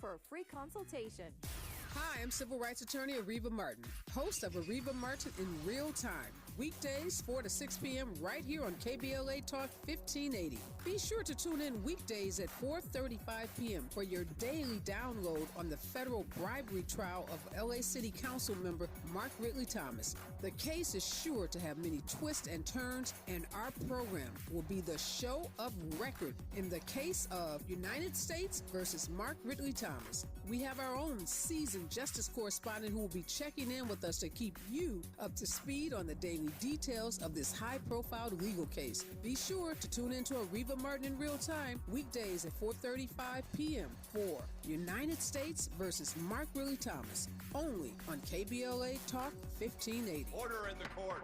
for a free consultation. Hi, I'm civil rights attorney Areva Martin, host of Areva Martin in Real Time. Weekdays, 4 to 6 p.m. right here on KBLA Talk 1580. Be sure to tune in weekdays at 4:35 p.m. for your daily download on the federal bribery trial of LA City Council member Mark Ridley Thomas. The case is sure to have many twists and turns, and our program will be the show of record in the case of United States versus Mark Ridley Thomas. We have our own seasoned justice correspondent who will be checking in with us to keep you up to speed on the daily details of this high-profile legal case. Be sure to tune in to Areva Martin in Real Time weekdays at 4:35 p.m. for United States versus Mark Ridley Thomas, only on KBLA Talk 1580. Order in the court.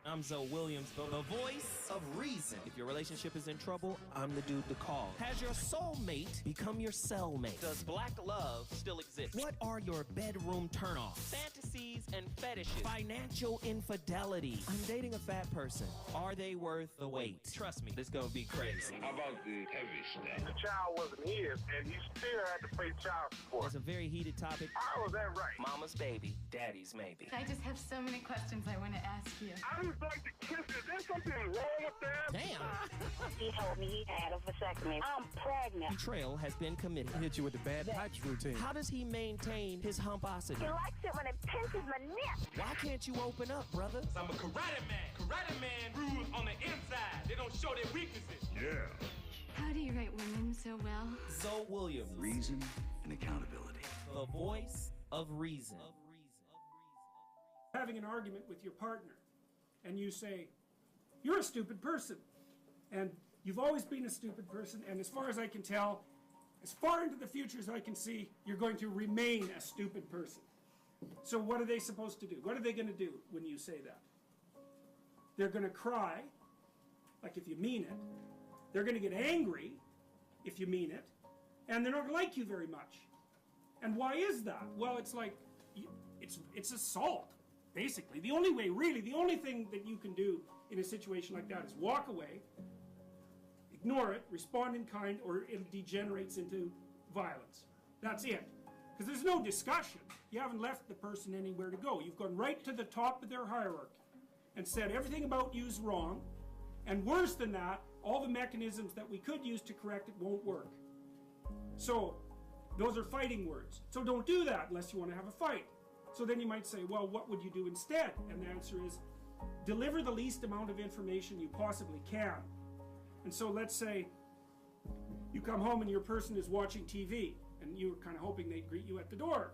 I'm Zoe Williams, the voice of reason. If your relationship is in trouble, I'm the dude to call. Has your soulmate become your cellmate? Does black love still exist? What are your bedroom turnoffs? Fantasies and fetishes. Financial infidelity. I'm dating a fat person. Are they worth the wait? Trust me, this gonna be crazy. How about the heavy stuff? The child wasn't his, and he still had to pay child support. It's a very heated topic. How was that right? Mama's baby, daddy's maybe. I just have so many questions I want to ask you. I just like to kiss. Is there something wrong with that? Damn. He told me he had a vasectomy. I'm pregnant. Betrayal has been committed. Hit you with the bad pipes routine. How does he maintain his humposity? He likes it when it pinches my neck. Why can't you open up, brother? I'm a karate man. Karate man rules on the inside. They don't show their weaknesses. Yeah. How do you write women so well? Zoe Williams. Reason and accountability. The voice of reason. Having an argument with your partner, and you say, you're a stupid person, and you've always been a stupid person, and as far as I can tell, as far into the future as I can see, you're going to remain a stupid person. So what are they supposed to do? What are they going to do when you say that? They're going to cry, like if you mean it. They're going to get angry, if you mean it, and they're not going to like you very much. And why is that? Well, it's like, it's assault. Basically, the only way, really, the only thing that you can do in a situation like that is walk away, ignore it, respond in kind, or it degenerates into violence. That's it. Because there's no discussion. You haven't left the person anywhere to go. You've gone right to the top of their hierarchy and said everything about you is wrong, and worse than that, all the mechanisms that we could use to correct it won't work. So, those are fighting words. So don't do that unless you want to have a fight. So then you might say, well, what would you do instead? And the answer is, deliver the least amount of information you possibly can. And so let's say you come home and your person is watching TV, and you're kind of hoping they'd greet you at the door.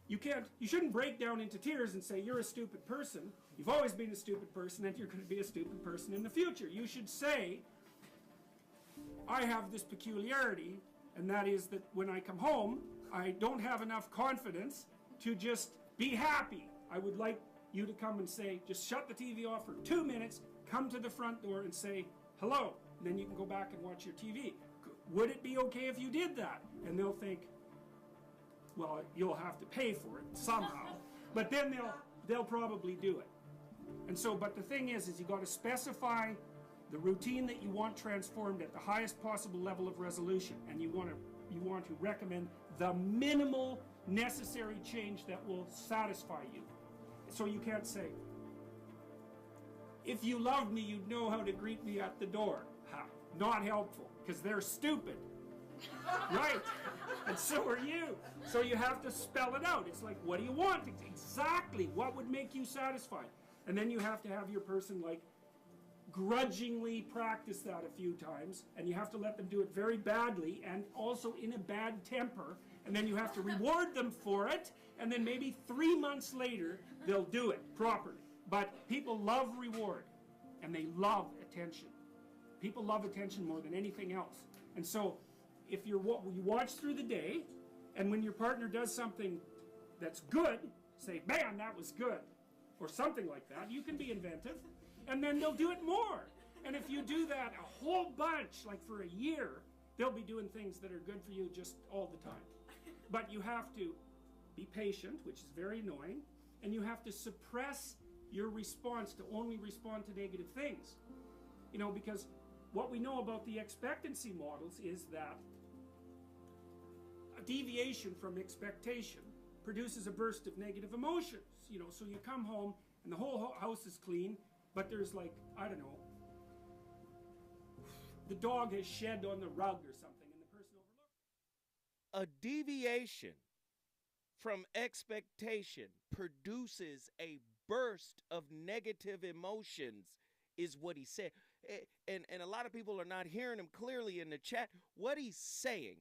You shouldn't break down into tears and say, you're a stupid person. You've always been a stupid person, and you're going to be a stupid person in the future. You should say, I have this peculiarity, and that is that when I come home, I don't have enough confidence to just be happy. I would like you to come and say, just shut the TV off for 2 minutes, come to the front door and say, hello, and then you can go back and watch your TV. Would it be okay if you did that? And they'll think, well, you'll have to pay for it somehow. But then they'll probably do it. And so, but the thing is you got to specify the routine that you want transformed at the highest possible level of resolution, and you want to recommend the minimal necessary change that will satisfy you. So you can't say, if you loved me, you'd know how to greet me at the door. Ha, not helpful, because they're stupid. Right? And so are you. So you have to spell it out. It's like, what do you want? Exactly. What would make you satisfied? And then you have to have your person like grudgingly practice that a few times, and you have to let them do it very badly and also in a bad temper, and then you have to reward them for it, and then maybe 3 months later they'll do it properly. But people love reward, and they love attention. People love attention more than anything else. And so if you watch through the day, and when your partner does something that's good, say, man, that was good, or something like that. You can be inventive, and then they'll do it more. And if you do that a whole bunch, like for a year, they'll be doing things that are good for you just all the time. But you have to be patient, which is very annoying, and you have to suppress your response to only respond to negative things. You know, because what we know about the expectancy models is that a deviation from expectation produces a burst of negative emotions. You know, so you come home and the whole house is clean, but there's like, I don't know, the dog has shed on the rug or something, and the person overlooked. A deviation from expectation produces a burst of negative emotions, is what he said. And a lot of people are not hearing him clearly in the chat. What he's saying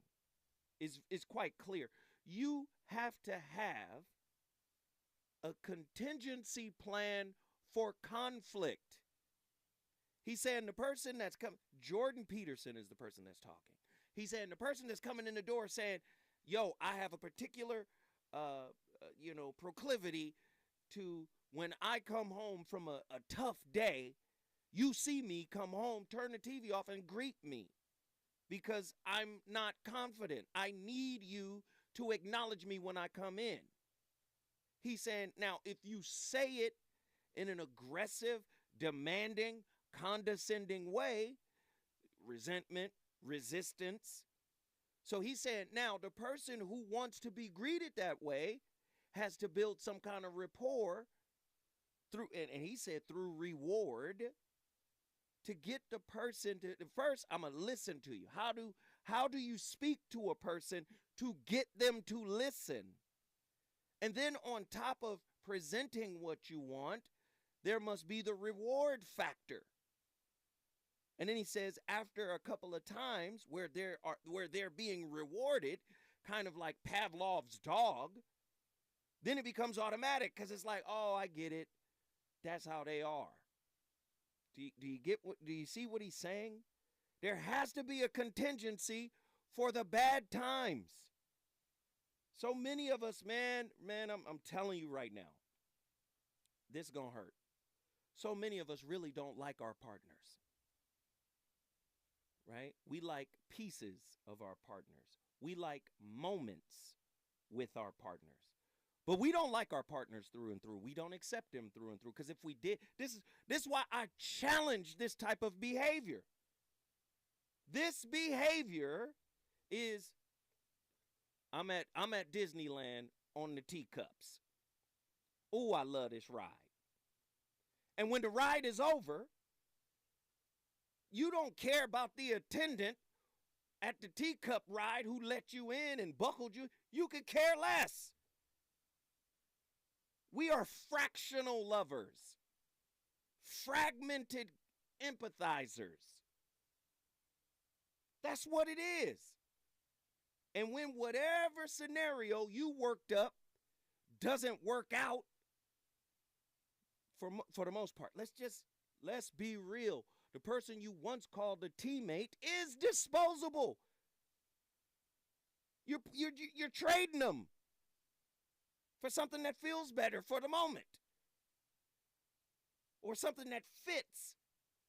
is quite clear. You have to have a contingency plan for conflict. He's saying the person that's come, Jordan Peterson is the person that's talking. He's saying the person that's coming in the door saying, yo, I have a particular, proclivity to, when I come home from a tough day, you see me come home, turn the TV off and greet me because I'm not confident. I need you to acknowledge me when I come in. He's saying, now, if you say it in an aggressive, demanding, condescending way, resentment, resistance. So he's saying now the person who wants to be greeted that way has to build some kind of rapport through, and he said through reward, to get the person to, first, I'm going to listen to you. How do you speak to a person to get them to listen? And then on top of presenting what you want, there must be the reward factor. And then he says after a couple of times where they're being rewarded, kind of like Pavlov's dog, then it becomes automatic because it's like, oh, I get it. That's how they are. Do you see what he's saying? There has to be a contingency for the bad times. So many of us, man, I'm telling you right now, this is going to hurt. So many of us really don't like our partners, right? We like pieces of our partners. We like moments with our partners. But we don't like our partners through and through. We don't accept them through and through. Because if we did, this is why I challenge this type of behavior. This behavior is, I'm at Disneyland on the teacups. Oh, I love this ride. And when the ride is over, you don't care about the attendant at the teacup ride who let you in and buckled you. You could care less. We are fractional lovers, fragmented empathizers. That's what it is. And when whatever scenario you worked up doesn't work out, for the most part, let's be real. The person you once called a teammate is disposable. You're trading them for something that feels better for the moment, or something that fits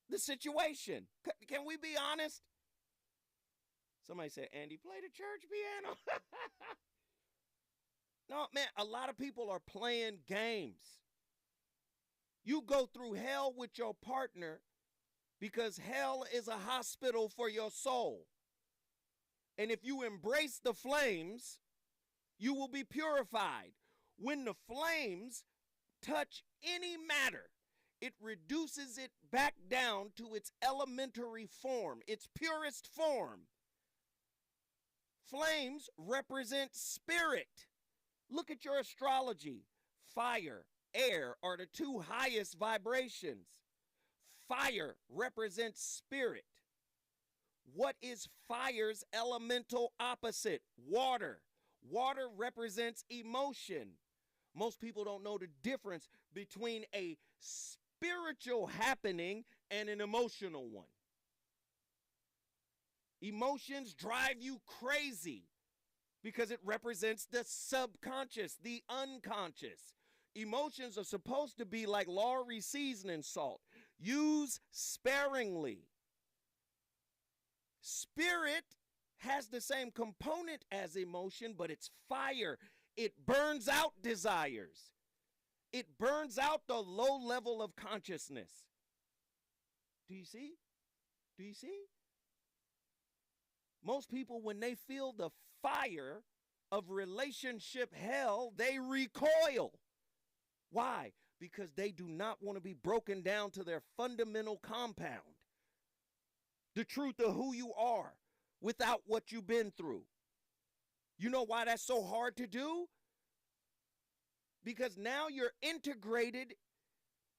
the situation. Can we be honest? Somebody said, Andy, play the church piano. No, man, a lot of people are playing games. You go through hell with your partner because hell is a hospital for your soul. And if you embrace the flames, you will be purified. When the flames touch any matter, it reduces it back down to its elementary form, its purest form. Flames represent spirit. Look at your astrology. Fire, air are the two highest vibrations. Fire represents spirit. What is fire's elemental opposite? Water. Water represents emotion. Most people don't know the difference between a spiritual happening and an emotional one. Emotions drive you crazy because it represents the subconscious, the unconscious. Emotions are supposed to be like Lawry seasoning salt. Use sparingly. Spirit has the same component as emotion, but it's fire. It burns out desires. It burns out the low level of consciousness. Do you see? Do you see? Most people, when they feel the fire of relationship hell, they recoil. Why? Because they do not want to be broken down to their fundamental compound. The truth of who you are without what you've been through. You know why that's so hard to do? Because now you're integrated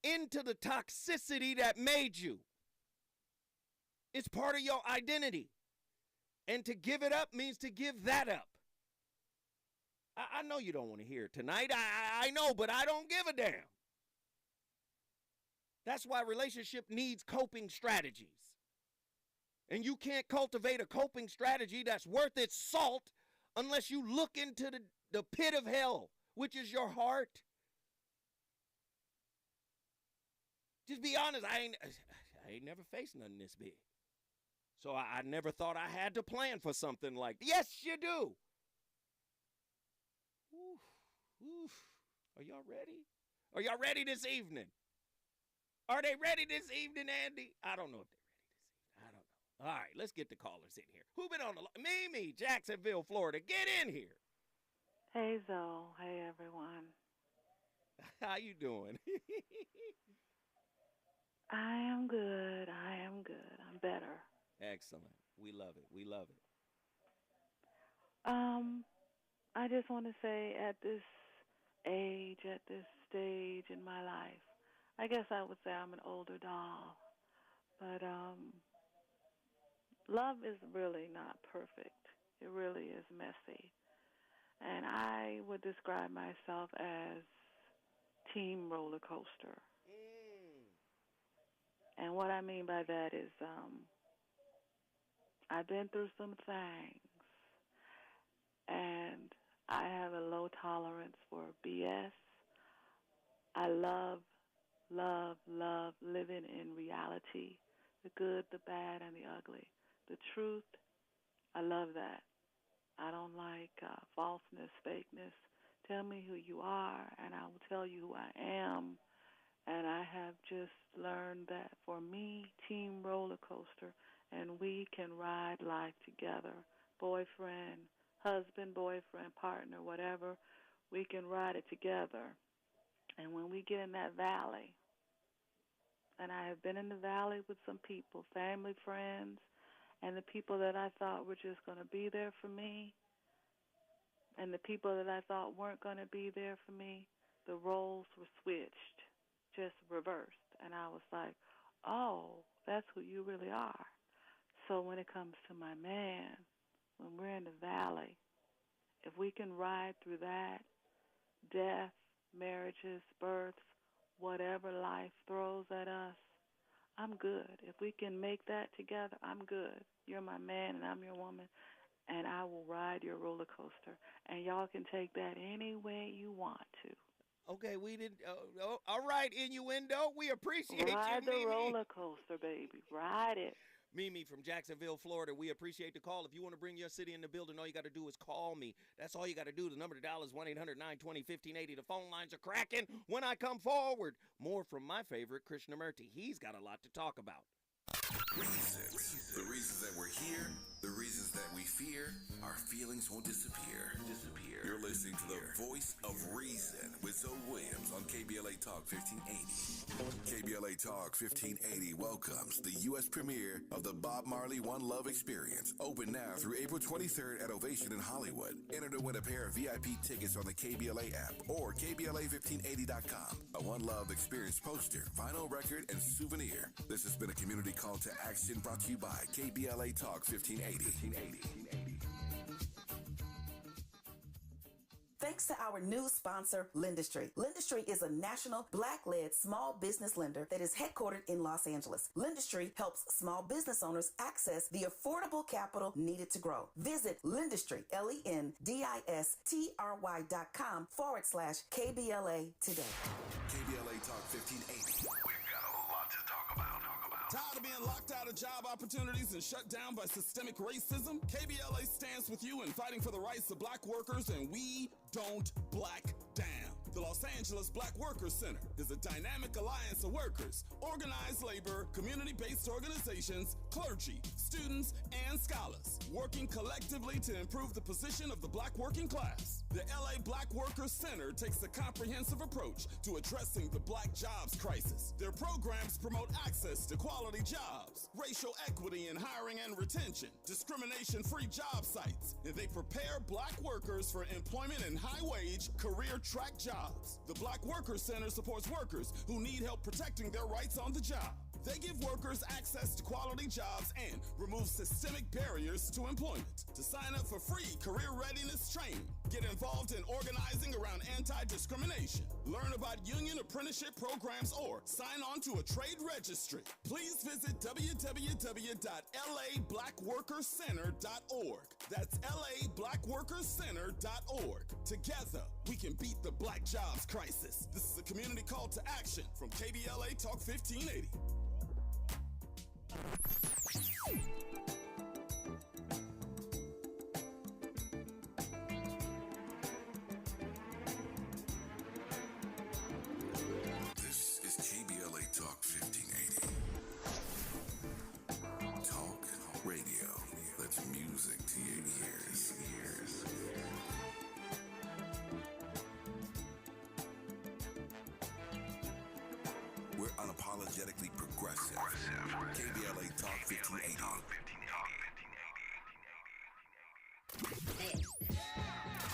into the toxicity that made you. It's part of your identity. And to give it up means to give that up. I know you don't want to hear it tonight. I know, but I don't give a damn. That's why relationship needs coping strategies. And you can't cultivate a coping strategy that's worth its salt unless you look into the pit of hell, which is your heart. Just be honest, I ain't never faced nothing this big. So I never thought I had to plan for something like that. Yes, you do. Oof, oof. Are y'all ready? Are y'all ready this evening? Are they ready this evening, Andy? I don't know if they're ready this evening. I don't know. All right, let's get the callers in here. Who been on the line? Mimi, Jacksonville, Florida. Get in here. Hey, Zoe. Hey, everyone. How you doing? I am good. I'm better. Excellent. We love it. We love it. I just want to say at this age, at this stage in my life, I guess I would say I'm an older doll. But love is really not perfect. It really is messy. And I would describe myself as team roller coaster. And what I mean by that is I've been through some things, and I have a low tolerance for BS. I love living in reality, the good, the bad, and the ugly. The truth, I love that. I don't like falseness, fakeness. Tell me who you are, and I will tell you who I am. And I have just learned that for me, team roller coaster, and we can ride life together. Boyfriend, husband, boyfriend, partner, whatever, we can ride it together. And when we get in that valley, and I have been in the valley with some people, family, friends, and the people that I thought were just going to be there for me, and the people that I thought weren't going to be there for me, the roles were switched, just reversed. And I was like, oh, that's who you really are. So when it comes to my man, when we're in the valley, if we can ride through that, death, marriages, births, whatever life throws at us, I'm good. If we can make that together, I'm good. You're my man and I'm your woman, and I will ride your roller coaster. And y'all can take that any way you want to. Okay, we didn't. All right, innuendo. We appreciate Ride you, the Mimi. roller coaster, baby. Ride it. Mimi from Jacksonville, Florida. We appreciate the call. If you want to bring your city in the building, all you got to do is call me. That's all you got to do. The number to dial is 1-800-920-1580. The phone lines are cracking when I come forward. More from my favorite, Krishnamurti. He's got a lot to talk about. Reasons. The reasons that we're here, the reasons that we fear, our feelings won't disappear. You're listening to the Voice of Reason with Zoe Williams on KBLA Talk 1580. KBLA Talk 1580 welcomes the U.S. premiere of the Bob Marley One Love Experience. Open now through April 23rd at Ovation in Hollywood. Enter to win a pair of VIP tickets on the KBLA app or KBLA1580.com. A One Love Experience poster, vinyl record, and souvenir. This has been a community call to action brought to you by KBLA Talk 1580. Thanks to our new sponsor, Lendistry. Lendistry is a national Black-led small business lender that is headquartered in Los Angeles. Lendistry helps small business owners access the affordable capital needed to grow. Visit Lendistry, LENDISTRY.com/KBLA today. KBLA Talk 1580. We've got a lot to talk about. Tired of being locked out of job opportunities and shut down by systemic racism? KBLA stands with you in fighting for the rights of black workers, and we don't black down. The Los Angeles Black Workers Center is a dynamic alliance of workers, organized labor, community-based organizations, clergy, students, and scholars, working collectively to improve the position of the black working class. The LA Black Workers Center takes a comprehensive approach to addressing the black jobs crisis. Their programs promote access to quality jobs, racial equity in hiring and retention, discrimination-free job sites, and they prepare black workers for employment in high-wage, career-track jobs. The Black Workers Center supports workers who need help protecting their rights on the job. They give workers access to quality jobs and remove systemic barriers to employment. To sign up for free career readiness training, get involved in organizing around anti-discrimination, learn about union apprenticeship programs, or sign on to a trade registry, please visit www.lablackworkerscenter.org. That's lablackworkerscenter.org. Together, we can beat the black jobs crisis. This is a community call to action from KBLA Talk 1580. This is KBLA Talk 1580. Talk radio. That's music to your ears. We're unapologetically progressive. KBLA Talk 1580.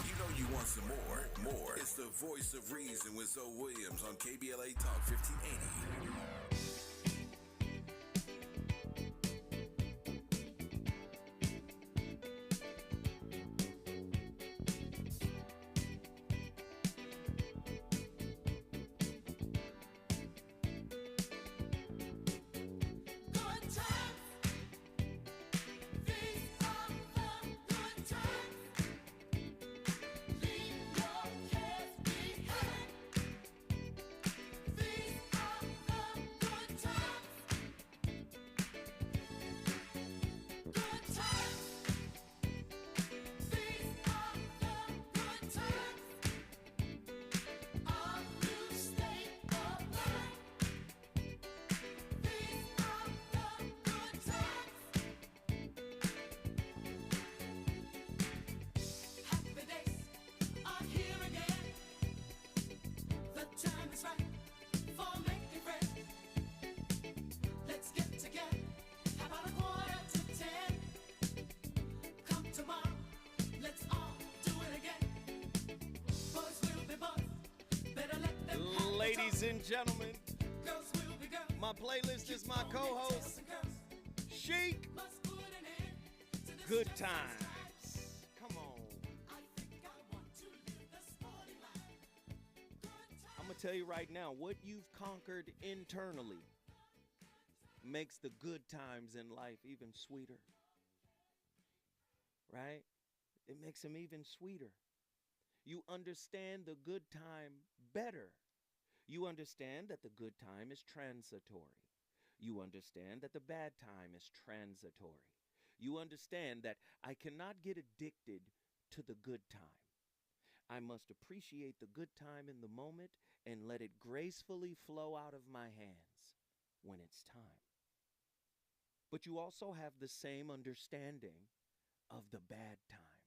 You know you want some more. It's the voice of reason with Zoe Williams on KBLA Talk 1580. Ladies and gentlemen, my playlist is my co-host, Chic. Good times. Come on. I'm going to tell you right now, what you've conquered internally makes the good times in life even sweeter. Right? It makes them even sweeter. You understand the good time better. You understand that the good time is transitory. You understand that the bad time is transitory. You understand that I cannot get addicted to the good time. I must appreciate the good time in the moment and let it gracefully flow out of my hands when it's time. But you also have the same understanding of the bad time.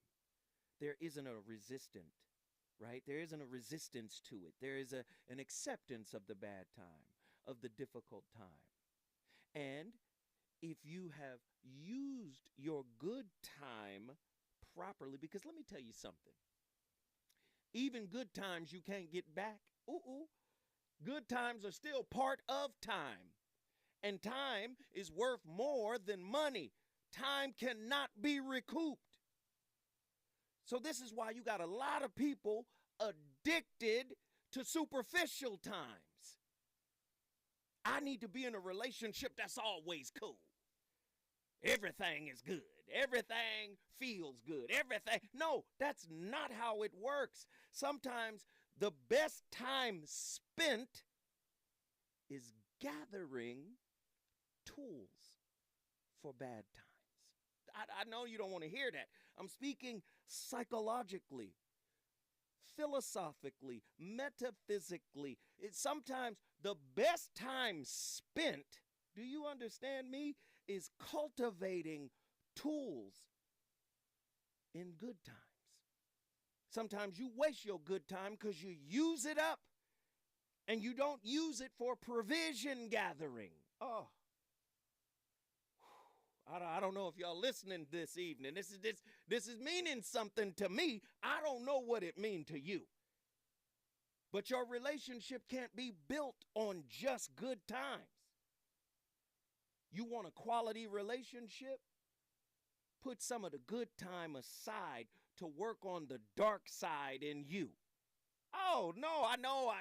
There isn't a resistant, right? There isn't a resistance to it. There is an acceptance of the bad time, of the difficult time. And if you have used your good time properly, because let me tell you something. Even good times you can't get back. Good times are still part of time. And time is worth more than money. Time cannot be recouped. So this is why you got a lot of people addicted to superficial times. I need to be in a relationship that's always cool. Everything is good. Everything feels good. Everything. No, that's not how it works. Sometimes the best time spent is gathering tools for bad times. I know you don't want to hear that. I'm speaking psychologically, philosophically, metaphysically. Sometimes the best time spent, do you understand me, is cultivating tools in good times. Sometimes you waste your good time because you use it up and you don't use it for provision gathering. Oh. I don't know if y'all listening this evening. This is meaning something to me. I don't know what it means to you. But your relationship can't be built on just good times. You want a quality relationship? Put some of the good time aside to work on the dark side in you. Oh, no, I know.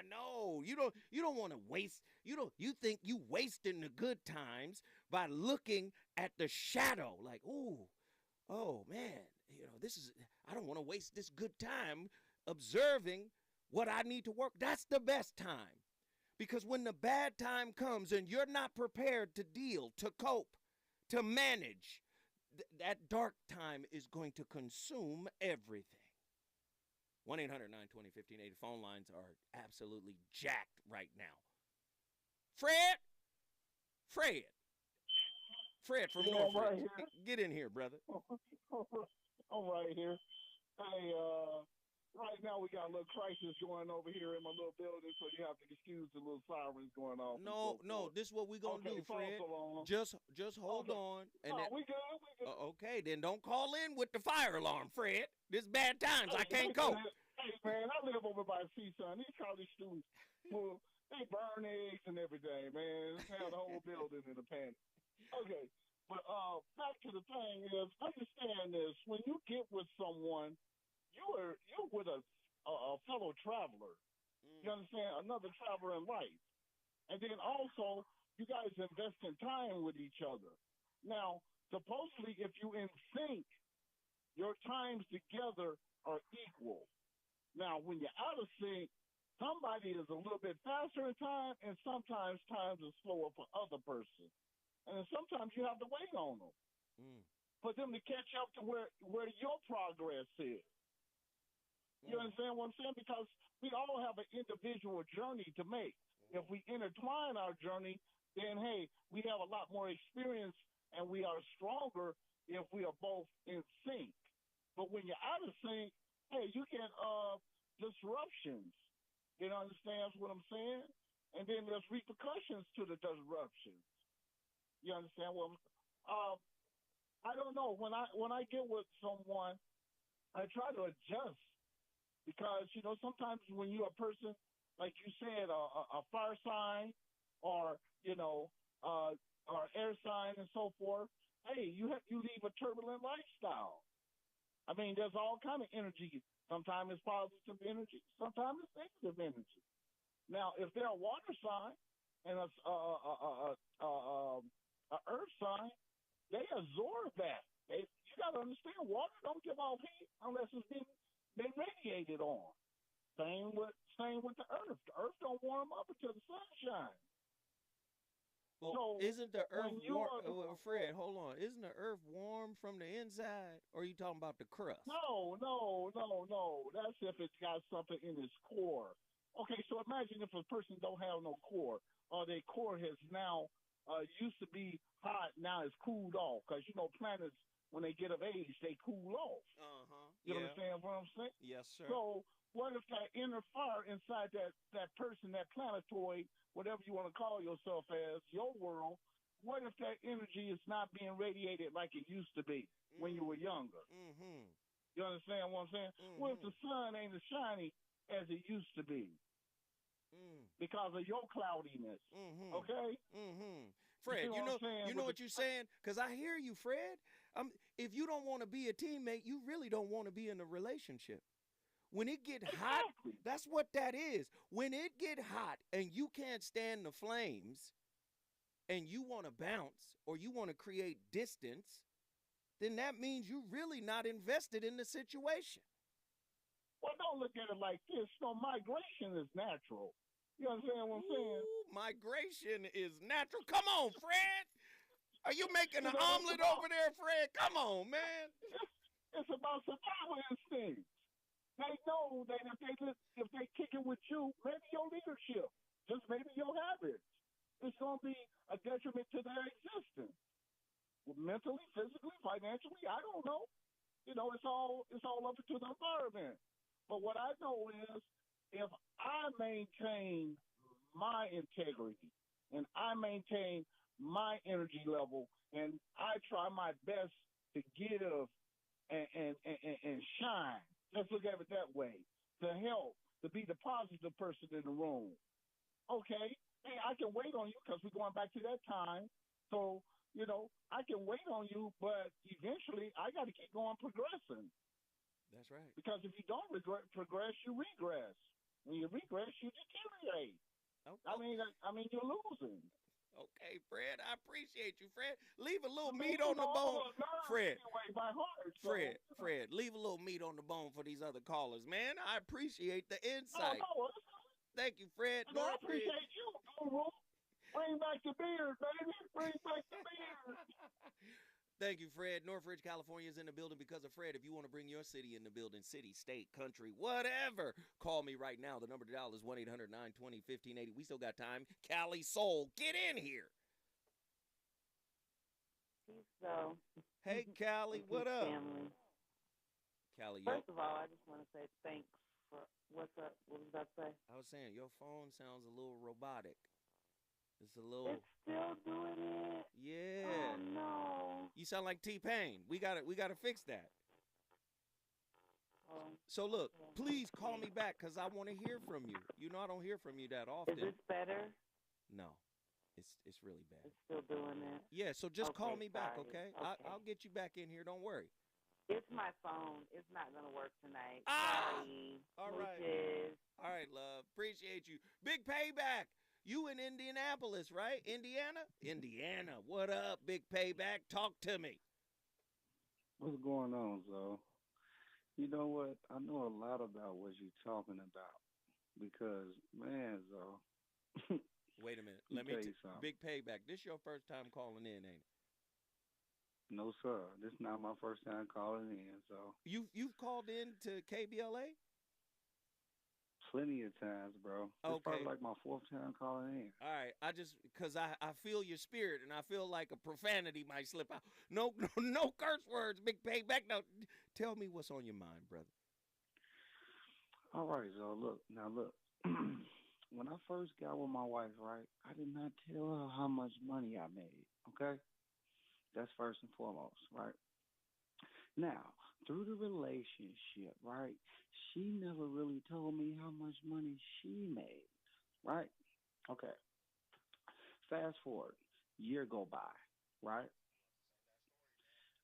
You don't want to waste. You think you wasting the good times by looking at the shadow like, ooh, oh man, I don't want to waste this good time observing what I need to work. That's the best time. Because when the bad time comes and you're not prepared to deal, to cope, to manage, that dark time is going to consume everything. 1-800-920-1580. Phone lines are absolutely jacked right now. Fred from Northridge. Right Get in here, brother. I'm right here. Hey, right now we got a little crisis going over here in my little building, so you have to excuse the little sirens going off. No, this is what we're going to do, Fred. Just hold on. And we good. Okay, then don't call in with the fire alarm, Fred. This is bad times. I can't cope. Hey, man, I live over by Season. These college students, well, they burn eggs and everything, man. Have the whole building in a panic. Okay, but back to the thing is, understand this. When you get with someone, you're with a fellow traveler. You understand? Another traveler in life. And then also, you guys invest in time with each other. Now, supposedly, if you in sync, your times together are equal. Now, when you're out of sync, somebody is a little bit faster in time, and sometimes times is slower for other person. And then sometimes you have to wait on them for them to catch up to where your progress is. You understand what I'm saying? Because we all have an individual journey to make. If we intertwine our journey, then, hey, we have a lot more experience and we are stronger if we are both in sync. But when you're out of sync, hey, you get disruptions. You understand what I'm saying? And then there's repercussions to the disruptions. You understand what I don't know. When I get with someone, I try to adjust because, sometimes when you're a person, like you said, a fire sign or, or air sign and so forth, hey, you leave a turbulent lifestyle. I mean, there's all kind of energy. Sometimes it's positive energy. Sometimes it's negative energy. Now, if they're a water sign and a earth sign, they absorb that. You got to understand, water don't give off heat unless it's been radiated on. Same with the earth. The earth don't warm up until the sun shines. Well, so isn't the earth warm? Fred, hold on. Isn't the earth warm from the inside, or are you talking about the crust? No. That's if it's got something in its core. Okay, so imagine if a person don't have no core, or their core has now used to be hot, now it's cooled off. Because, planets, when they get of age, they cool off. You understand what I'm saying? Yes, sir. So what if that inner fire inside that person, that planetoid, whatever you want to call yourself as, your world, what if that energy is not being radiated like it used to be when you were younger? You understand what I'm saying? What if the sun ain't as shiny as it used to be? Because of your cloudiness. Okay? Fred, you know what you're saying? Because I hear you, Fred. If you don't want to be a teammate, you really don't want to be in a relationship. When it get hot, that's what that is. When it get hot and you can't stand the flames and you want to bounce or you want to create distance, then that means you're really not invested in the situation. Well, don't look at it like this. No, migration is natural. You understand what I'm saying? Migration is natural. Come on, Fred. Are you making an omelet over there, Fred? Come on, man. It's about survival instincts. They know that if they kick it with you, maybe your leadership, just maybe your habits, it's going to be a detriment to their existence. Mentally, physically, financially, I don't know. You know, it's all up to the environment. But what I know is if I maintain my integrity and I maintain my energy level and I try my best to give and shine, let's look at it that way, to help, to be the positive person in the room. Okay, hey, I can wait on you because we're going back to that time. So, you know, I can wait on you, but eventually I got to keep going progressing. That's right. Because if you don't progress, you regress. When you regress, you deteriorate. Okay. I mean, you're losing. Okay, Fred, I appreciate you, Fred. Leave a little meat on the bone. Fred, leave a little meat on the bone for these other callers, man. I appreciate the insight. Thank you, Fred. I appreciate you, Guru. Bring back the beard, baby. Bring back the beard. Thank you, Fred. Northridge, California is in the building because of Fred. If you want to bring your city in the building, city, state, country, whatever, call me right now. The number to dial is 1-800-920-1580. We still got time. Cali Soul, get in here. So, hey, Callie, what up? Family. Callie, first of all, I just want to say thanks for what's up. What was I say? I was saying your phone sounds a little robotic. It's a little. It's still doing it. Yeah. Oh no. You sound like T-Pain. We gotta fix that. So look, please call me back because I want to hear from you. You know I don't hear from you that often. Is this better? No. It's really bad. It's still doing it? Yeah, so just call me back, sorry. okay? Okay. I'll get you back in here. Don't worry. It's my phone. It's not going to work tonight. Sorry. All right. All right, love. Appreciate you. Big payback. You in Indianapolis, right? Indiana? Indiana. What up, Big Payback? Talk to me. What's going on, Zo? You know what? I know a lot about what you're talking about because, man, Zo. Wait a minute. Let me tell you something. Big Payback. This your first time calling in, ain't it? No, sir. This is not my first time calling in. So you've called in to KBLA? Plenty of times, bro. It's probably like my fourth time calling in. All right. Because I feel your spirit, and I feel like a profanity might slip out. No curse words, Big Payback. Now, tell me what's on your mind, brother. All right, so look. When I first got with my wife, right, I did not tell her how much money I made, okay? That's first and foremost, right? Now, through the relationship, right, she never really told me how much money she made, right? Okay. Fast forward, year go by, right?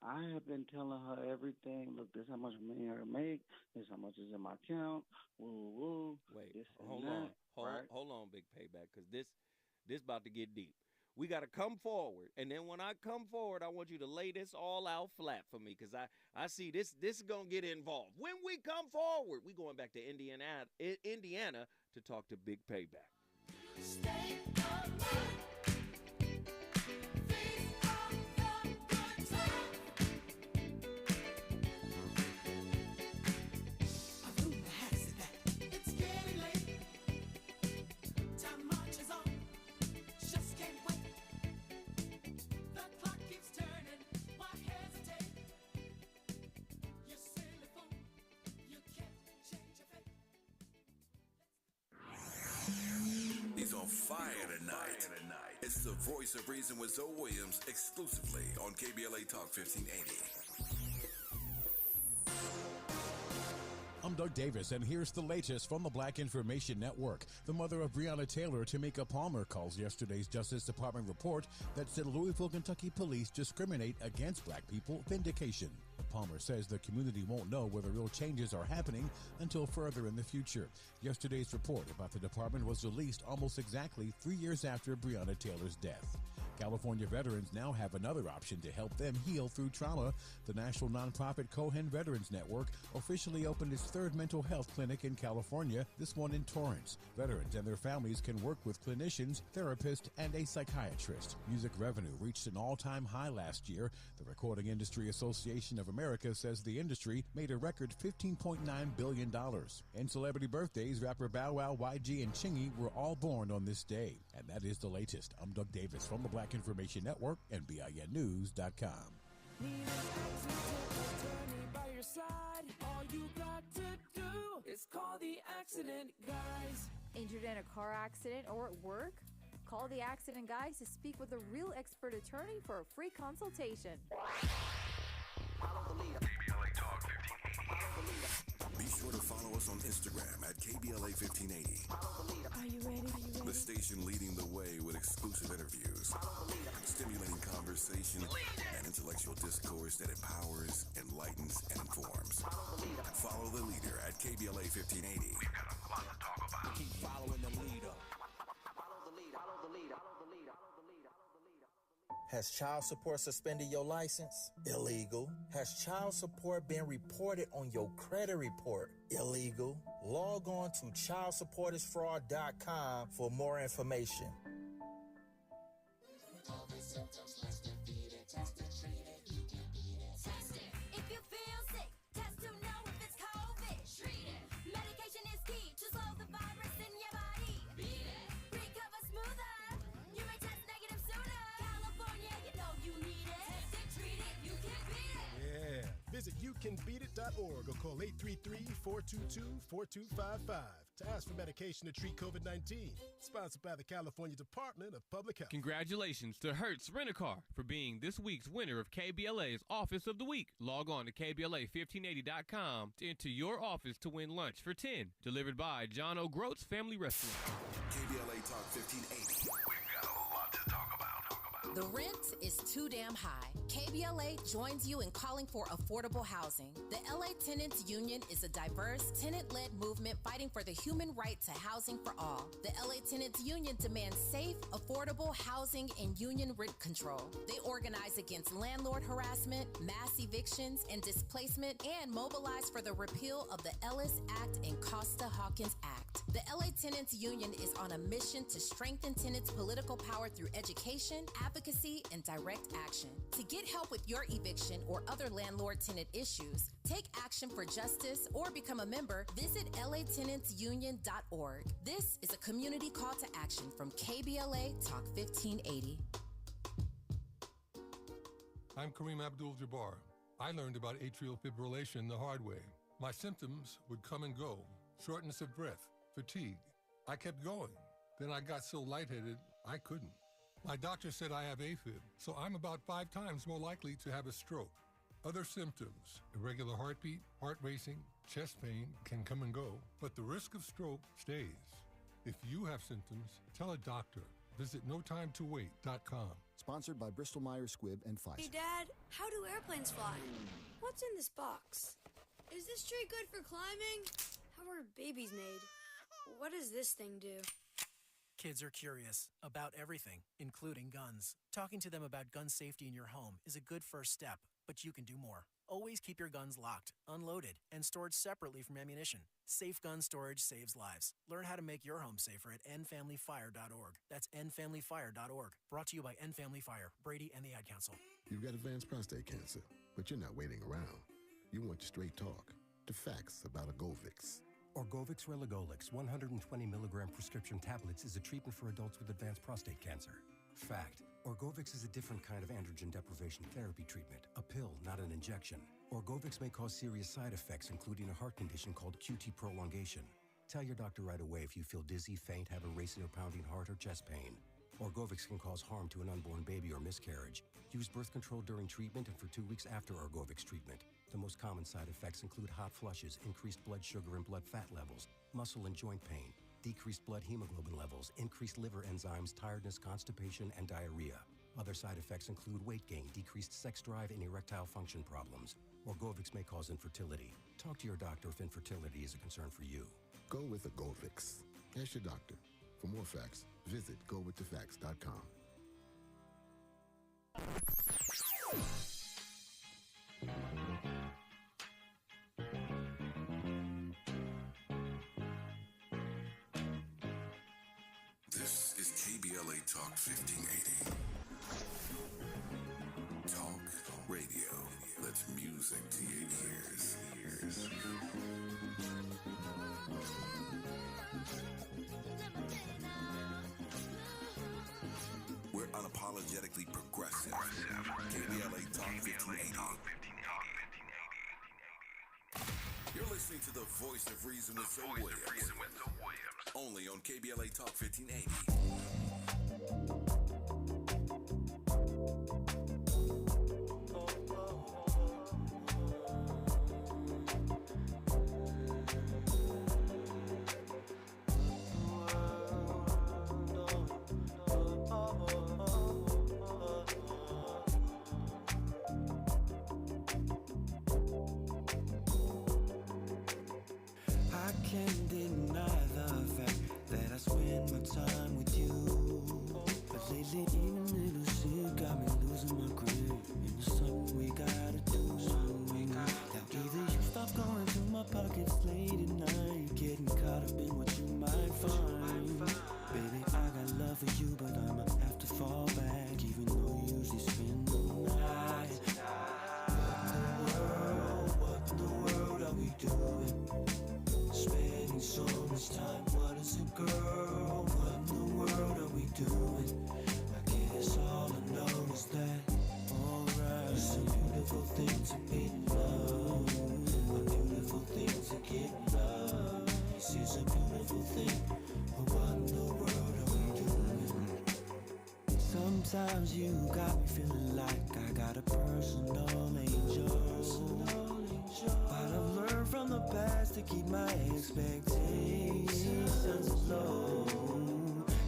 I have been telling her everything. Look, this is how much money I make. This is how much is in my account. Woo. Wait, this hold on. Hold on, Big Payback, because this about to get deep. We got to come forward, and then when I come forward, I want you to lay this all out flat for me, because I see this is going to get involved. When we come forward, we going back to Indiana to talk to Big Payback. Stay on fire tonight. It's the Voice of Reason with Zoe Williams, exclusively on KBLA Talk 1580. I'm Doug Davis, and here's the latest from the Black Information Network. The mother of Breonna Taylor, Tamika Palmer, calls yesterday's Justice Department report that said Louisville, Kentucky police discriminate against black people vindication. Palmer says the community won't know whether real changes are happening until further in the future. Yesterday's report about the department was released almost exactly 3 years after Breonna Taylor's death. California veterans now have another option to help them heal through trauma. The national nonprofit Cohen Veterans Network officially opened its third mental health clinic in California, this one in Torrance. Veterans and their families can work with clinicians, therapists, and a psychiatrist. Music revenue reached an all-time high last year. The Recording Industry Association of America says the industry made a record $15.9 billion. And celebrity birthdays, rapper Bow Wow, YG, and Chingy were all born on this day. And that is the latest. I'm Doug Davis from the Black Information Network and BINnews.com. Need an accident attorney by your side. All you got to do is call the accident guys. Injured in a car accident or at work? Call the accident guys to speak with a real expert attorney for a free consultation. KBLA Talk 1580. Be sure to follow us on Instagram at KBLA 1580. Are you ready? The station leading the way with exclusive interviews, stimulating conversation, and intellectual discourse that empowers, enlightens, and informs. Follow the leader at KBLA 1580. We've got a lot to talk about. Keep following the leader. Has child support suspended your license? Illegal. Has child support been reported on your credit report? Illegal. Log on to childsupportisfraud.com for more information. All the symptoms, let's defeat it. Test it, treat it, you can beat it. Test it. If you feel sick, test to know if it's COVID. Treat it. Medication is key to slow the virus in your body. Beat it. Recover smoother. You may test negative sooner. California, you know you need it. Test it, treat it, you can beat it. Yeah. Visit youcanbeatit.org or call 833-422-4255 to ask for medication to treat COVID-19. Sponsored by the California Department of Public Health. Congratulations to Hertz Rent-A-Car for being this week's winner of KBLA's Office of the Week. Log on to KBLA1580.com to enter your office to win lunch for 10, delivered by John O'Groats Family Restaurant. KBLA Talk 1580. We've got a lot to talk about. The rent is too damn high. KBLA joins you in calling for affordable housing. The LA Tenants Union is a diverse, tenant-led movement fighting for the human right to housing for all. The LA Tenants Union demands safe, affordable housing and union rent control. They organize against landlord harassment, mass evictions, and displacement, and mobilize for the repeal of the Ellis Act and Costa-Hawkins Act. The LA Tenants Union is on a mission to strengthen tenants' political power through education, advocacy, and direct action. To get help with your eviction or other landlord-tenant issues, take action for justice, or become a member, visit latenantsunion.org. This is a community call to action from KBLA Talk 1580. I'm Kareem Abdul-Jabbar. I learned about atrial fibrillation the hard way. My symptoms would come and go. Shortness of breath, fatigue. I kept going. Then I got so lightheaded, I couldn't. My doctor said I have AFib, so I'm about 5 times more likely to have a stroke. Other symptoms, irregular heartbeat, heart racing, chest pain can come and go, but the risk of stroke stays. If you have symptoms, tell a doctor. Visit notimetowait.com. Sponsored by Bristol Myers Squibb and Pfizer. Hey, Dad, how do airplanes fly? What's in this box? Is this tree good for climbing? How are babies made? What does this thing do? Kids are curious about everything, including guns. Talking to them about gun safety in your home is a good first step, but you can do more. Always keep your guns locked, unloaded, and stored separately from ammunition. Safe gun storage saves lives. Learn how to make your home safer at endfamilyfire.org. That's endfamilyfire.org. Brought to you by End Family Fire, Brady, and the Ad Council. You've got advanced prostate cancer, but you're not waiting around. You want your straight talk, the facts about Orgovix. Orgovix Relagolix 120 milligram prescription tablets is a treatment for adults with advanced prostate cancer. Fact: Orgovix is a different kind of androgen deprivation therapy treatment, a pill, not an injection. Orgovix may cause serious side effects, including a heart condition called QT prolongation. Tell your doctor right away if you feel dizzy, faint, have a racing or pounding heart, or chest pain. Orgovix can cause harm to an unborn baby or miscarriage. Use birth control during treatment and for 2 weeks after Orgovix treatment. The most common side effects include hot flushes, increased blood sugar and blood fat levels, muscle and joint pain, decreased blood hemoglobin levels, increased liver enzymes, tiredness, constipation, and diarrhea. Other side effects include weight gain, decreased sex drive, and erectile function problems. Orgovix may cause infertility. Talk to your doctor if infertility is a concern for you. Go with Orgovix. Ask your doctor. For more facts, visit gowiththefacts.com. This is KBLA Talk 1580. Talk radio. That's music to your ears. We're unapologetically progressive. KBLA Talk 1580. You're listening to the voice of reason with Zoe Williams. Only on KBLA Talk 1580. I can't deny the fact that I spend my time with you. But lately eating a little shit got me losing my grip. And there's something we gotta do. Now either you stop going through my pockets late at night, getting caught up in what you might find. Baby, I got love for you, but I'ma have to fall back, even though you usually spend the night. What in the world are we doing? Spending so much time, what is it, girl? What in the world are we doing? I guess all I know is that, alright, it's a beautiful thing to be in love, a beautiful thing to get love. This is a beautiful thing, but what in the world are we doing? Sometimes you got me feeling like I got a personal angel. But I've learned from the past to keep my expectations low.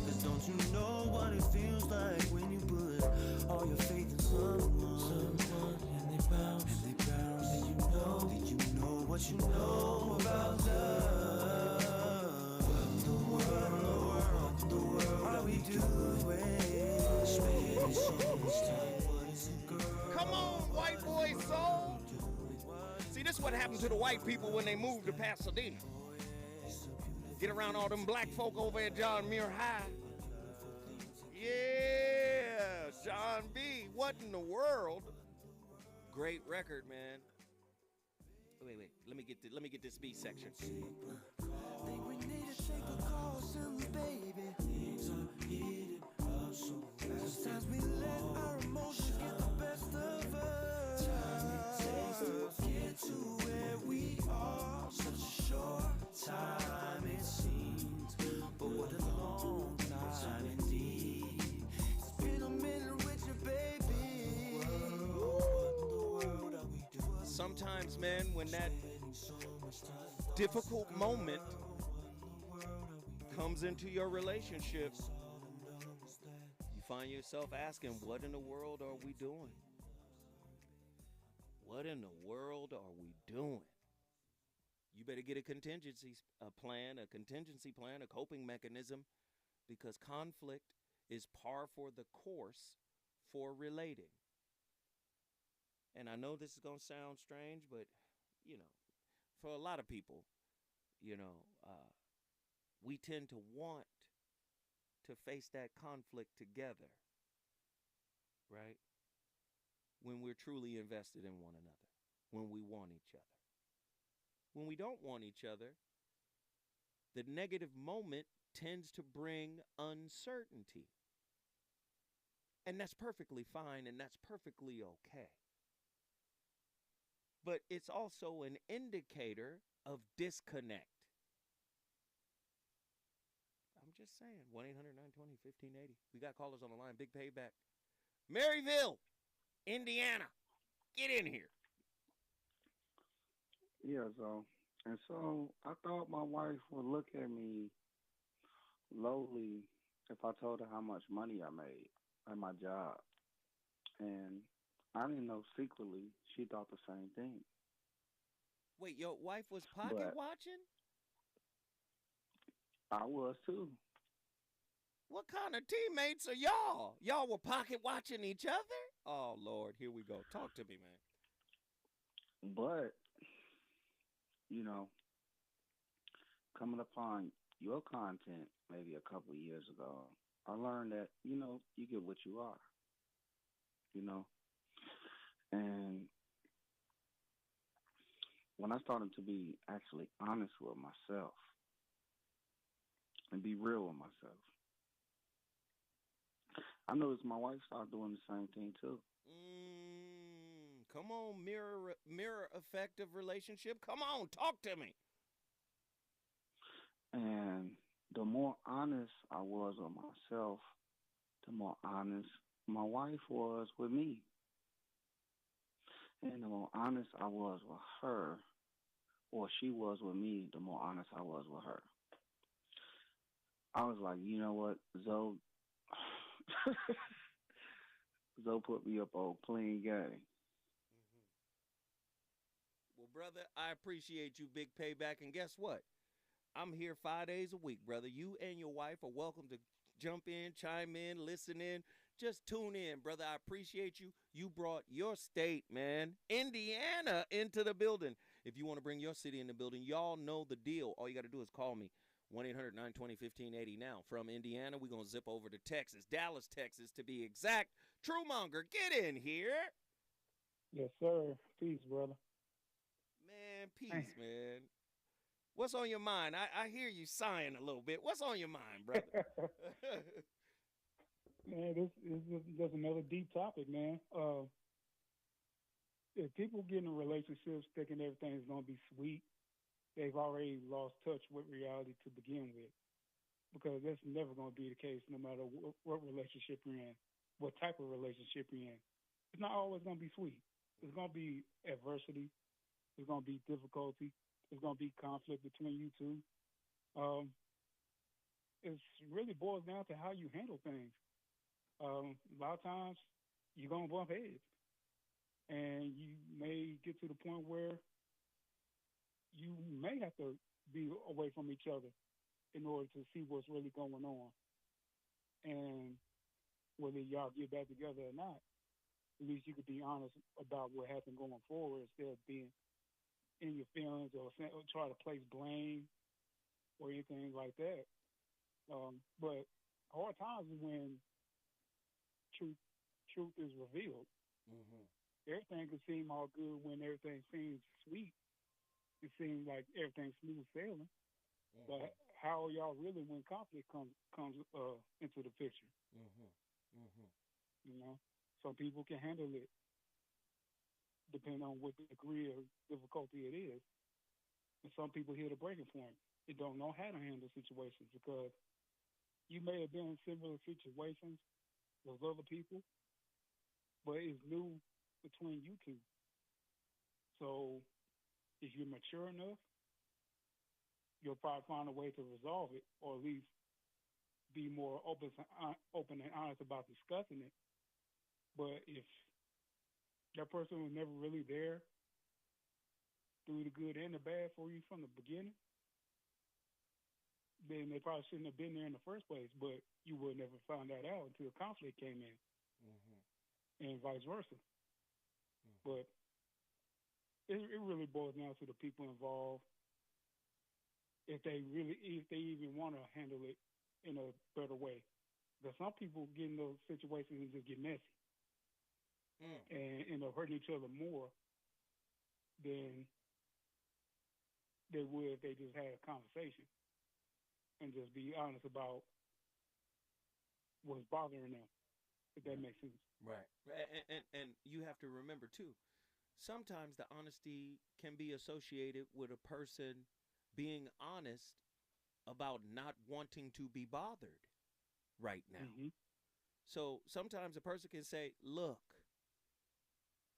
Cause don't you know what it feels like when you put all your faith in someone and they bounce, Did you know what you know about love? What in the world are we doing? Spending so much time, what is it, girl? Come on, white boy soul. See, this is what happened to the white people when they moved to Pasadena. Get around all them black folk over at John Muir High. Yeah, John B. What in the world? Great record, man. Wait. Let me get this beat section. Think we need to take precautions, baby. Things are heating up so fast. Sometimes we let our emotions get the best of us. Time it takes to get to where we are. Such a short time it seems, but what a long time indeed. It's been a minute with you, baby. What in the world are we doing? Sometimes, man, when that difficult moment comes into your relationship, you find yourself asking, what in the world are we doing? What in the world are we doing? You better get a contingency plan, a coping mechanism, because conflict is par for the course for relating. And I know this is going to sound strange, but, for a lot of people, we tend to want to face that conflict together, right? When we're truly invested in one another, when we want each other. When we don't want each other, the negative moment tends to bring uncertainty. And that's perfectly fine, and that's perfectly okay. But it's also an indicator of disconnect. I'm just saying, 1-800-920-1580. We got callers on the line, big payback. Maryville, Indiana, get in here. Yeah, so I thought my wife would look at me lowly if I told her how much money I made at my job. And I didn't know secretly she thought the same thing. Wait, your wife was pocket But watching? I was too. What kind of teammates are y'all? Y'all were pocket watching each other? Oh, Lord, here we go. Talk to me, man. But, you know, coming upon your content maybe a couple of years ago, I learned that, you get what you are, you know. And when I started to be actually honest with myself and be real with myself, I noticed my wife started doing the same thing too. Come on, mirror effective relationship. Come on, talk to me. And the more honest I was with myself, the more honest my wife was with me. And the more honest I was with her, or she was with me, the more honest I was with her. I was like, you know what, Zoe, Zoe put me up on clean game. Well, brother, I appreciate you, big payback. And guess what? I'm here 5 days a week, brother. You and your wife are welcome to jump in, chime in, listen in. Just tune in, brother. I appreciate you. You brought your state, man, Indiana, into the building. If you want to bring your city in the building, y'all know the deal. All you got to do is call me, 1-800-920-1580. Now, from Indiana, we're going to zip over to Texas, Dallas, Texas, to be exact. Truemonger, get in here. Yes, sir. Peace, brother. Man, peace, man. What's on your mind? I hear you sighing a little bit. What's on your mind, brother? Man, this is just another deep topic, man. If people get in relationships thinking everything's going to be sweet, they've already lost touch with reality to begin with. Because that's never going to be the case no matter what relationship you're in, what type of relationship you're in. It's not always going to be sweet. There's going to be adversity. There's going to be difficulty. There's going to be conflict between you two. It really boils down to how you handle things. A lot of times you're going to bump heads. And you may get to the point where you may have to be away from each other in order to see what's really going on. And whether y'all get back together or not, at least you could be honest about what happened going forward instead of being in your feelings or try to place blame or anything like that. But hard times is when truth is revealed. Mm-hmm. Everything can seem all good when everything seems sweet. It seems like everything's smooth sailing. Mm-hmm. But how are y'all really when conflict comes into the picture? Mm-hmm. Mm-hmm. You know, some people can handle it depending on what degree of difficulty it is. And some people hit a breaking point. They don't know how to handle situations because you may have been in similar situations with other people, but it's new between you two. So if you're mature enough, you'll probably find a way to resolve it, or at least be more open and honest about discussing it. But if that person was never really there through the good and the bad for you from the beginning, then they probably shouldn't have been there in the first place, but you would never find that out until conflict came in. Mm-hmm. And vice versa. Mm-hmm. But it really boils down to the people involved. If they even want to handle it in a better way. Because some people get in those situations and just get messy. And end up hurting each other more than they would if they just had a conversation and just be honest about what's bothering them, if that makes sense. Right. And you have to remember, too, sometimes the honesty can be associated with a person being honest about not wanting to be bothered right now. Mm-hmm. So sometimes a person can say, look,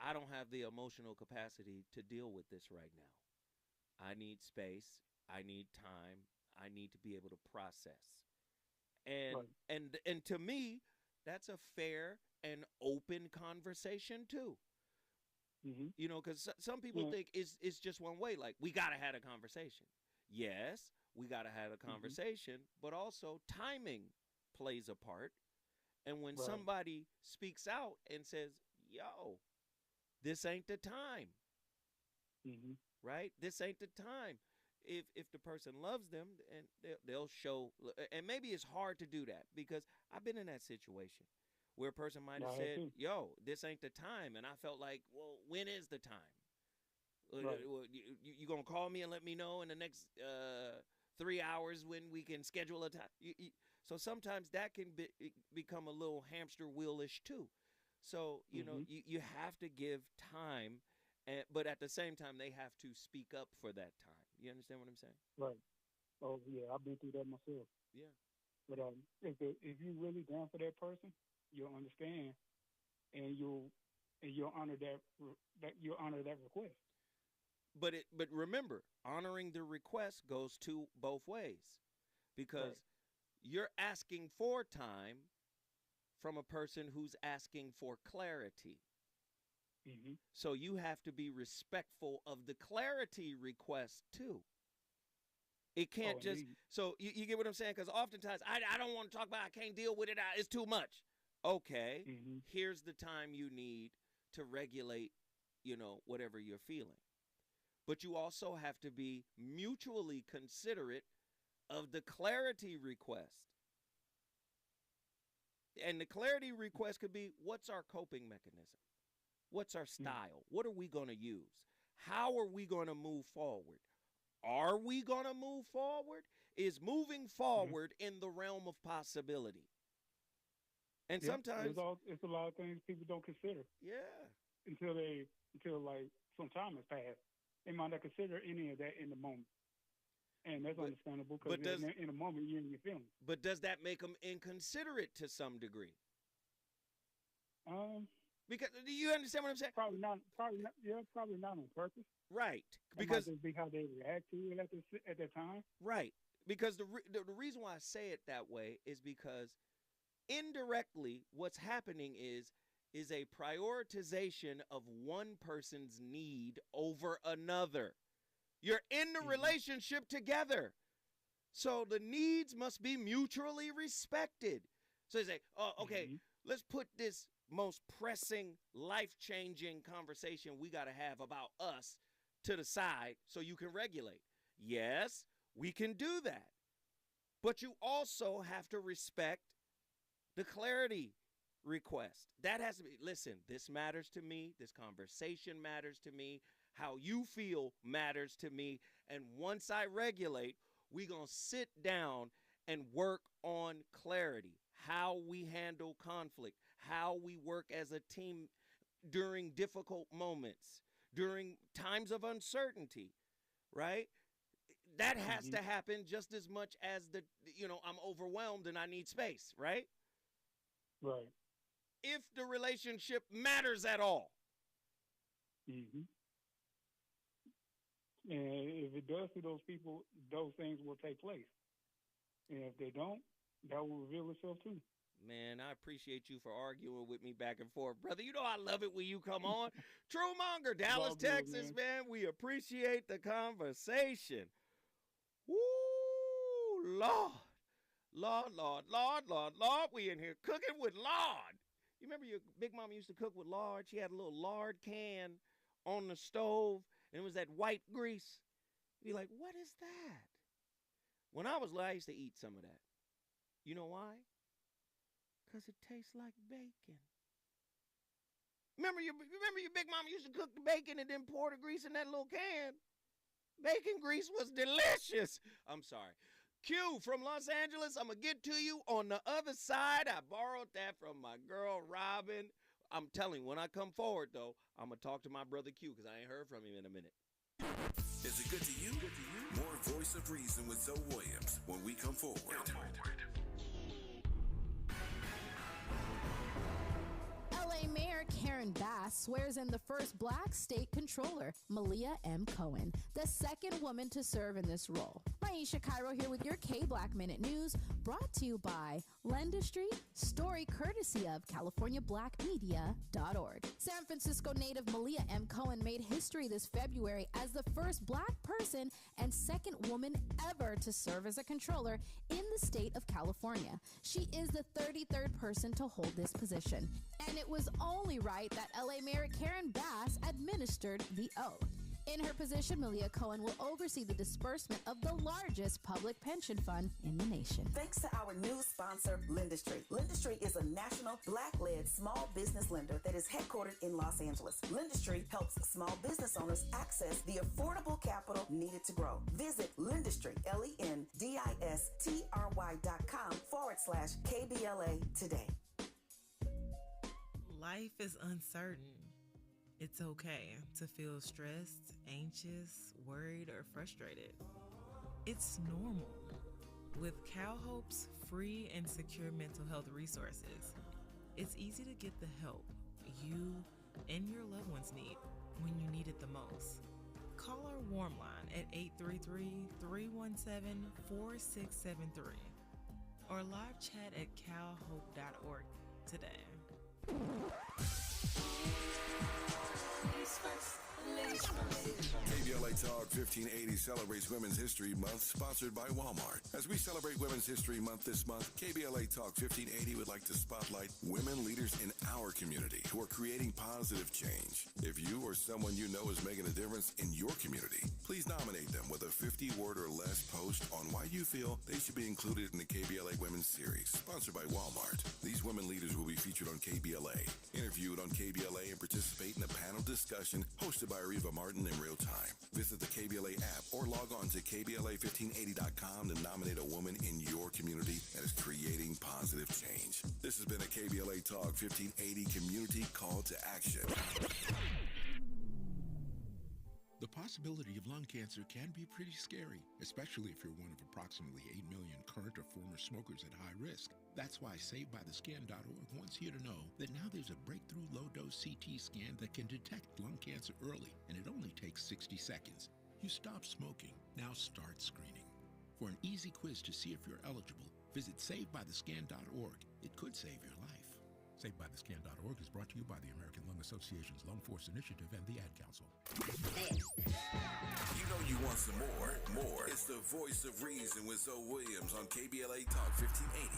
I don't have the emotional capacity to deal with this right now. I need space. I need time. I need to be able to process. And to me, that's a fair and open conversation too. You know, because some people think it's just one way. Like, we got to have a conversation. Yes, we got to have a conversation, but also timing plays a part. And when somebody speaks out and says, yo, this ain't the time, right? This ain't the time. If the person loves them, and they'll show, and maybe it's hard to do that because I've been in that situation where a person might have said, yo, this ain't the time. And I felt like, well, when is the time? You going to call me and let me know in the next 3 hours when we can schedule a time? So sometimes that can become a little hamster wheel-ish too. So, you know, you have to give time, but at the same time, they have to speak up for that time. You understand what I'm saying? Right. Oh, yeah, I've been through that myself. Yeah. But if you're really down for that person, you'll understand, and you'll honor that request. But remember, honoring the request goes to both ways, because you're asking for time from a person who's asking for clarity. So you have to be respectful of the clarity request too. It can't just, so you get what I'm saying? Because oftentimes, I don't want to talk about, I can't deal with it, it's too much. Okay, here's the time you need to regulate, you know, whatever you're feeling. But you also have to be mutually considerate of the clarity request. And the clarity request could be, what's our coping mechanism? What's our style? What are we going to use? How are we going to move forward? Are we going to move forward? Is moving forward in the realm of possibility? And sometimes it's a lot of things people don't consider. Yeah. Until like some time has passed, they might not consider any of that in the moment, and that's understandable because in the moment you're in your feelings. But does that make them inconsiderate to some degree? Because do you understand what I'm saying? Probably not. Yeah, probably not on purpose. Right. Because it might just be how they react to it at that time. Right. Because the reason why I say it that way is because indirectly what's happening is a prioritization of one person's need over another. You're in the relationship together. So the needs must be mutually respected. So they say, oh, okay, let's put this most pressing, life-changing conversation we got to have about us to the side so you can regulate. Yes, we can do that. But you also have to respect the clarity request. That has to be, listen, this matters to me. This conversation matters to me. How you feel matters to me. And once I regulate, we're going to sit down and work on clarity, how we handle conflict, how we work as a team during difficult moments, during times of uncertainty, right? That has to happen just as much as I'm overwhelmed and I need space, right? Right. If the relationship matters at all. And if it does to those people, those things will take place. And if they don't, that will reveal itself too. Man, I appreciate you for arguing with me back and forth. Brother, you know I love it when you come on. True Monger, Dallas, Texas, man. We appreciate the conversation. Woo, Lord. Lord. We in here cooking with lard. You remember your big mama used to cook with lard? She had a little lard can on the stove, and it was that white grease. You'd be like, what is that? When I was little, I used to eat some of that. You know why? Because it tastes like bacon. Remember your big mama used to cook the bacon and then pour the grease in that little can? Bacon grease was delicious. I'm sorry. Q from Los Angeles, I'm going to get to you on the other side. I borrowed that from my girl, Robin. I'm telling you, when I come forward, though, I'm going to talk to my brother Q because I ain't heard from him in a minute. Is it good to you? More Voice of Reason with Zoe Williams when we come forward. LA Mayor Karen Bass swears in the first black state controller, Malia M. Cohen, the second woman to serve in this role. Maisha Cairo here with your K-Black Minute News, brought to you by Lendistry, story courtesy of CaliforniaBlackMedia.org. San Francisco native Malia M. Cohen made history this February as the first black person and second woman ever to serve as a controller in the state of California. She is the 33rd person to hold this position, and it was only right that LA Mayor Karen Bass administered the oath. In her position, Malia Cohen will oversee the disbursement of the largest public pension fund in the nation. Thanks to our new sponsor, Lendistry. Lendistry is a national black-led small business lender that is headquartered in Los Angeles. Lendistry helps small business owners access the affordable capital needed to grow. Visit Lendistry, LENDISTRY.com/KBLA today. Life is uncertain. It's okay to feel stressed, anxious, worried, or frustrated. It's normal. With CalHope's free and secure mental health resources, it's easy to get the help you and your loved ones need when you need it the most. Call our warm line at 833-317-4673 or live chat at calhope.org today. KBLA Talk 1580 celebrates Women's History Month, sponsored by Walmart. As we celebrate Women's History Month this month, KBLA Talk 1580 would like to spotlight women leaders in our community who are creating positive change. If you or someone you know is making a difference in your community, please nominate them with a 50-word or less post on why you feel they should be included in the KBLA Women's Series, sponsored by Walmart. These women leaders will be featured on KBLA, interviewed on KBLA, and participate in a panel discussion hosted by Reva Martin in real time. Visit the KBLA app or log on to KBLA1580.com to nominate a woman in your community that is creating positive change. This has been a KBLA Talk 1580 community call to action. The possibility of lung cancer can be pretty scary, especially if you're one of approximately 8 million current or former smokers at high risk. That's why SaveByTheScan.org wants you to know that now there's a breakthrough low-dose CT scan that can detect lung cancer early, and it only takes 60 seconds. You stop smoking, now start screening. For an easy quiz to see if you're eligible, visit SaveByTheScan.org. It could save your life. SaveByTheScan.org is brought to you by the American Lung Association's Lung Force Initiative and the Ad Council. You know you want some more. It's the voice of reason with Zoe Williams on KBLA Talk 1580.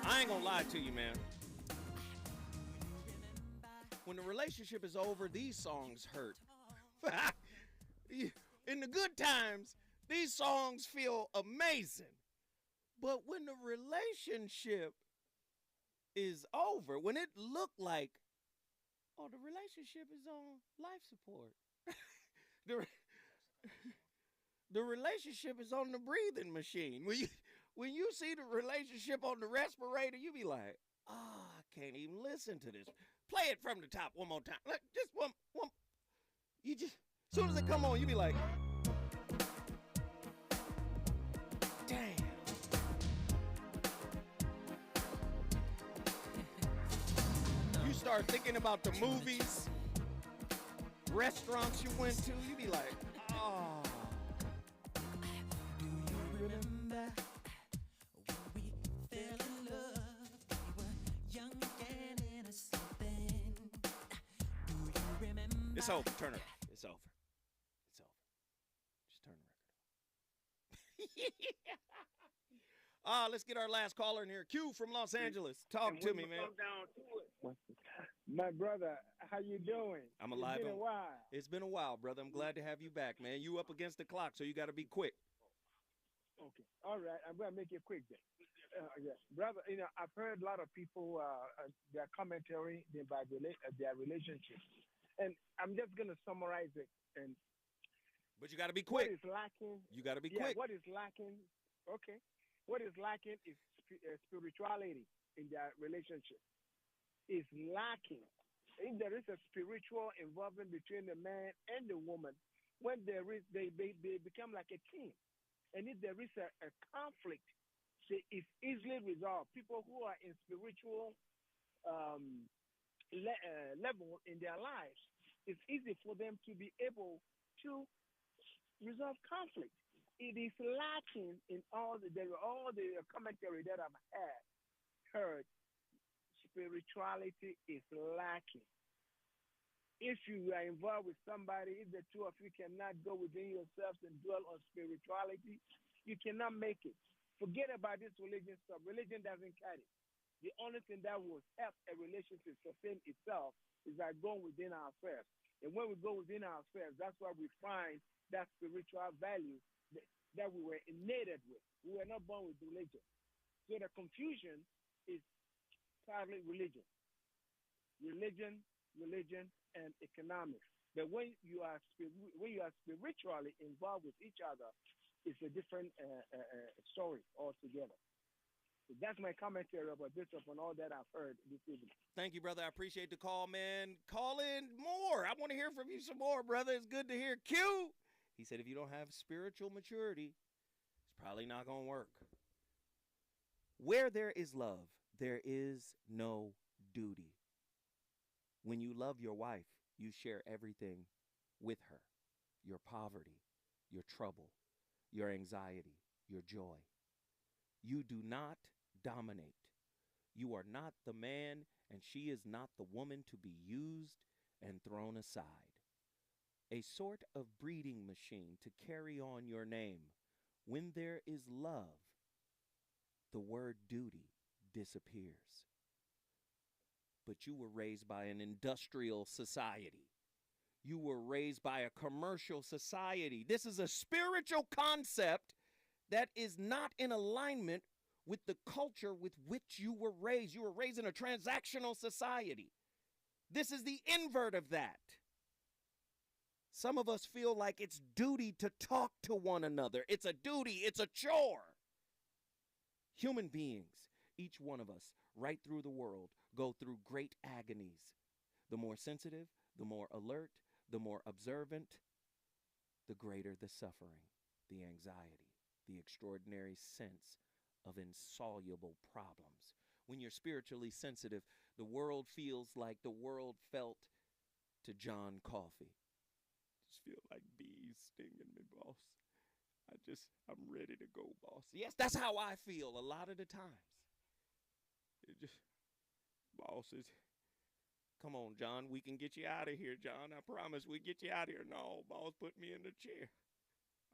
I ain't gonna lie to you, man. When the relationship is over, these songs hurt. In the good times, these songs feel amazing. But when the relationship is over, when it looked like, oh, the relationship is on life support. The relationship is on the breathing machine. When you see the relationship on the respirator, you be like, oh, I can't even listen to this. Play it from the top one more time. Like, just one. You just, as soon as it come on, you be like, damn. You start thinking about the movies, restaurants you went to, you be like, oh. Do you remember when we fell in love? We were young and It's over. Turn it off. It's over. It's over. Just turn the record off. Let's get our last caller in here. Q from Los Angeles. Talk to me, man. My brother, how you doing? I'm alive. It's been a while. It's been a while, brother. I'm glad to have you back, man. You up against the clock, so you got to be quick. Okay. All right. I'm going to make it quick then. Yeah. Brother, I've heard a lot of people, their commentary about their relationships. And I'm just going to summarize it. But you got to be quick. What is lacking? You got to be quick. What is lacking? Okay. What is lacking is spirituality in their relationship. Is lacking. If there is a spiritual involvement between the man and the woman, when they become like a team. And if there is a conflict, it's easily resolved. People who are in spiritual level in their lives, it's easy for them to be able to resolve conflict. It is lacking in all the commentary that I've heard. Spirituality is lacking. If you are involved with somebody, if the two of you cannot go within yourselves and dwell on spirituality, you cannot make it. Forget about this religion stuff. Religion doesn't cut it. The only thing that will help a relationship sustain itself is by going within ourselves. And when we go within ourselves, that's why we find that spiritual value that we were innate with. We were not born with religion. So the confusion is partly religion, and economics. But when you are spiritually involved with each other, it's a different story altogether. So that's my commentary about this upon all that I've heard this evening. Thank you, brother. I appreciate the call, man. Call in more. I want to hear from you some more, brother. It's good to hear. Q. He said if you don't have spiritual maturity, it's probably not going to work. Where there is love, there is no duty. When you love your wife, you share everything with her. Your poverty, your trouble, your anxiety, your joy. You do not dominate. You are not the man, and she is not the woman to be used and thrown aside. A sort of breeding machine to carry on your name. When there is love, the word duty disappears. But you were raised by an industrial society. You were raised by a commercial society. This is a spiritual concept that is not in alignment with the culture with which you were raised. You were raised in a transactional society. This is the invert of that. Some of us feel like it's duty to talk to one another. It's a duty. It's a chore. Human beings, each one of us, right through the world, go through great agonies. The more sensitive, the more alert, the more observant, the greater the suffering, the anxiety, the extraordinary sense of insoluble problems. When you're spiritually sensitive, the world feels like the world felt to John Coffey. Just feel like bees stinging me, boss. I'm ready to go, boss. Yes, that's how I feel a lot of the times. It just, bosses, come on, John, we can get you out of here, John. I promise we get you out of here. No, boss, put me in the chair.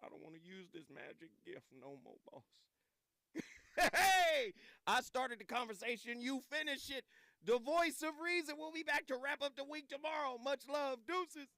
I don't want to use this magic gift no more, boss. Hey, I started the conversation. You finish it. The voice of reason. We'll be back to wrap up the week tomorrow. Much love. Deuces.